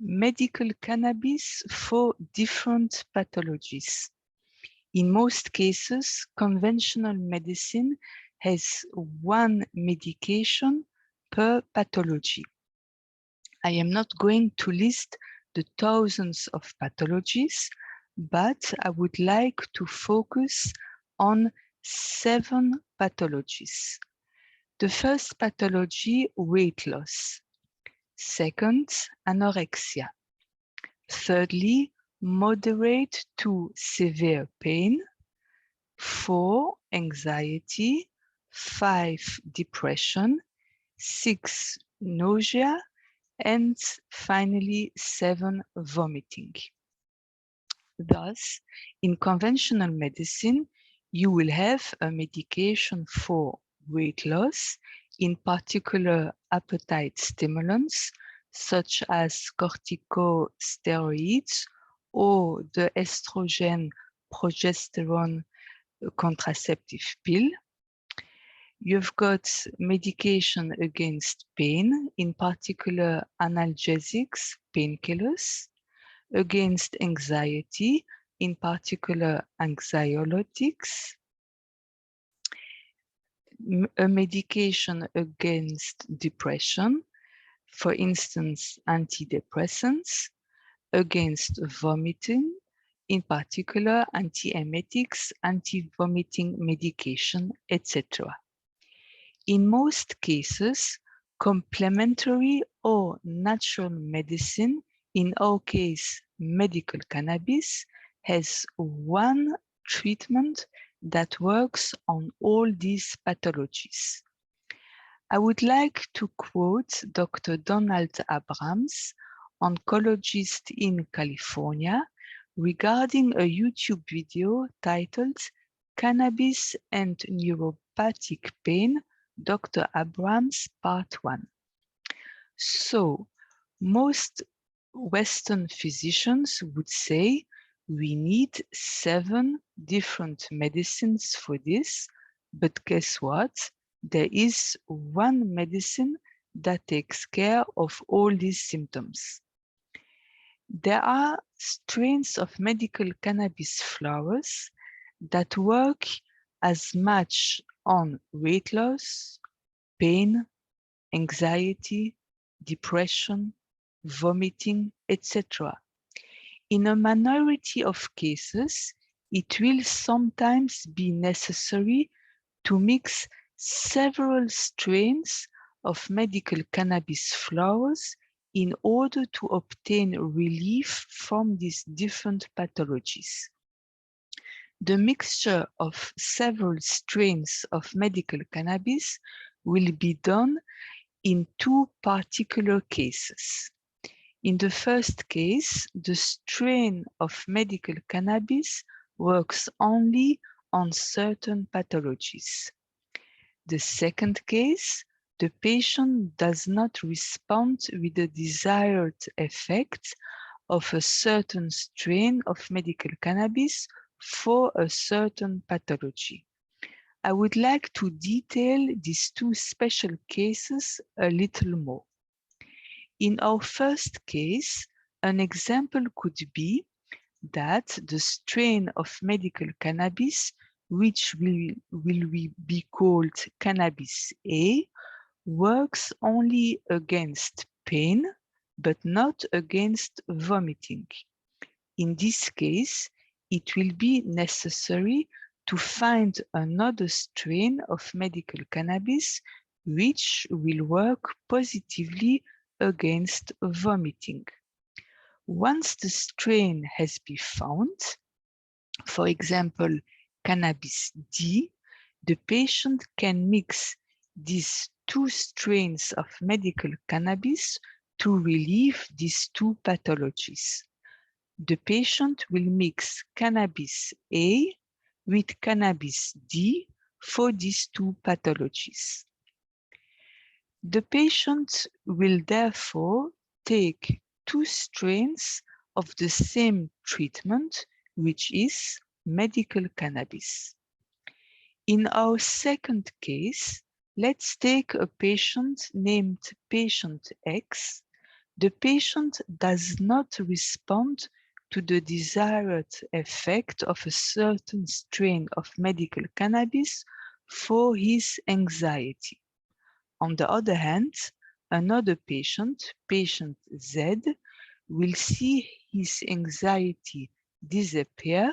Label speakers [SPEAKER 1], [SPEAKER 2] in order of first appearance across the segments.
[SPEAKER 1] medical cannabis for different pathologies. In most cases, conventional medicine has one medication per pathology. I am not going to list the thousands of pathologies, but I would like to focus on 7 pathologies. The first pathology, weight loss. Second, anorexia. Thirdly, moderate to severe pain. 4, anxiety. 5, depression. 6, nausea. And finally, 7, vomiting. Thus, in conventional medicine, you will have a medication for weight loss, in particular appetite stimulants, such as corticosteroids or the estrogen progesterone contraceptive pill. You've got medication against pain, in particular analgesics, painkillers, against anxiety, in particular anxiolytics, a medication against depression, for instance, antidepressants, against vomiting, in particular antiemetics, anti-vomiting medication, etc. In most cases, complementary or natural medicine, in our case, medical cannabis, has one treatment that works on all these pathologies. I would like to quote Dr. Donald ABRAMS, oncologist in California, regarding a YouTube video titled Cannabis and Neuropathic Pain, Dr. ABRAMS, Part 1. So, most Western physicians would say we need 7 different medicines for this, but guess what? There is one medicine that takes care of all these symptoms. There are strains of medical cannabis flowers that work as much on weight loss, pain, anxiety, depression, vomiting, etc. In a minority of cases, it will sometimes be necessary to mix several strains of medical cannabis flowers in order to obtain relief from these different pathologies. The mixture of several strains of medical cannabis will be done in 2 particular cases. In the first case, the strain of medical cannabis works only on certain pathologies. The second case, the patient does not respond with the desired effect of a certain strain of medical cannabis for a certain pathology. I would like to detail these 2 special cases a little more. In our first case, an example could be that the strain of medical cannabis, which will be called cannabis A, works only against pain, but not against vomiting. In this case, it will be necessary to find another strain of medical cannabis which will work positively against vomiting. Once the strain has been found, for example, cannabis D, the patient can mix these 2 strains of medical cannabis to relieve these 2 pathologies. The patient will mix cannabis A with cannabis D for these 2 pathologies. The patient will therefore take 2 strains of the same treatment, which is medical cannabis. In our second case, let's take a patient named patient X. the patient does not respond to the desired effect of a certain strain of medical cannabis for his anxiety. On the other hand, another patient, patient Z, will see his anxiety disappear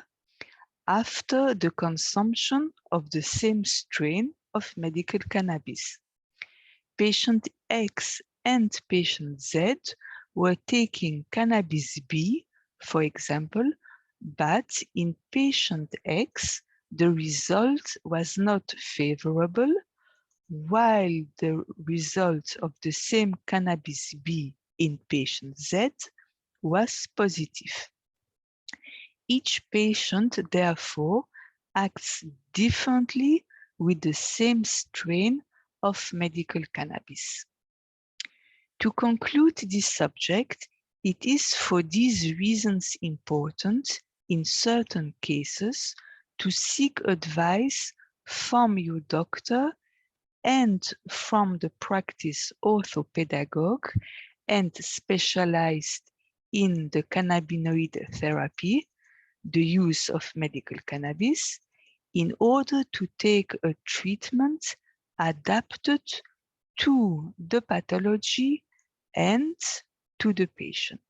[SPEAKER 1] after the consumption of the same strain of medical cannabis. Patient X and patient Z were taking cannabis B, for example, but in patient X, the result was not favorable, while the result of the same cannabis B in patient Z was positive. Each patient, therefore, acts differently with the same strain of medical cannabis. To conclude this subject, it is for these reasons important, in certain cases, to seek advice from your doctor and from the practice orthopedagogue and specialized in the cannabinoid therapy, the use of medical cannabis, in order to take a treatment adapted to the pathology and to the patient.